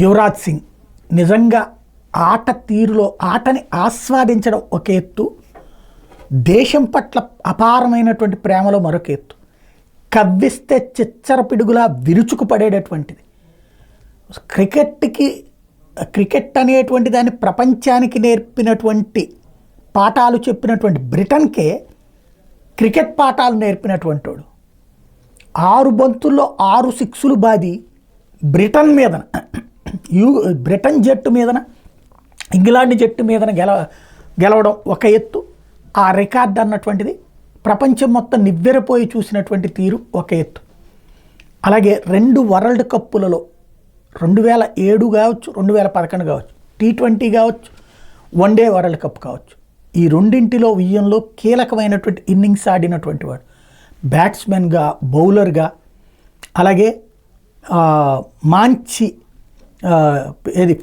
యువరాజ్ సింగ్ నిజంగా ఆట తీరులో ఆటని ఆస్వాదించడం ఒక ఎత్తు, దేశం పట్ల అపారమైనటువంటి ప్రేమలో మరొక ఎత్తు. కవ్విస్తే చిచ్చర పిడుగులా విరుచుకుపడేటటువంటిది. క్రికెట్ అనేటువంటి దాన్ని ప్రపంచానికి నేర్పినటువంటి పాఠాలు చెప్పినటువంటి బ్రిటన్కే క్రికెట్ పాఠాలు నేర్పినటువంటి వాడు. 6 బంతుల్లో 6 సిక్సులు బాది బ్రిటన్ జట్టు మీదన ఇంగ్లాండ్ జట్టు మీదన గెలవడం ఒక ఎత్తు. ఆ రికార్డ్ అన్నటువంటిది ప్రపంచం మొత్తం నివ్వెరపోయి చూసినటువంటి తీరు ఒక ఎత్తు. అలాగే 2 వరల్డ్ కప్పులలో 2007 కావచ్చు, 2011 కావచ్చు, T20 కావచ్చు, వన్డే వరల్డ్ కప్ కావచ్చు, ఈ రెండింటిలో విజయంలో కీలకమైనటువంటి ఇన్నింగ్స్ ఆడినటువంటి వాడు. బ్యాట్స్మెన్గా, బౌలర్గా, అలాగే మంచి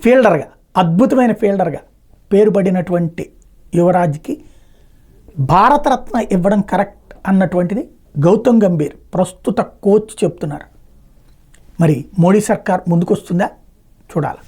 ఫీల్డర్గా, అద్భుతమైన ఫీల్డర్గా పేరుపడినటువంటి యువరాజ్కి భారతరత్న ఇవ్వడం కరెక్ట్ అన్నటువంటిది గౌతమ్ గంభీర్ ప్రస్తుత కోచ్ చెప్తున్నారు. మరి మోడీ సర్కార్ ముందుకొస్తుందా చూడాలి.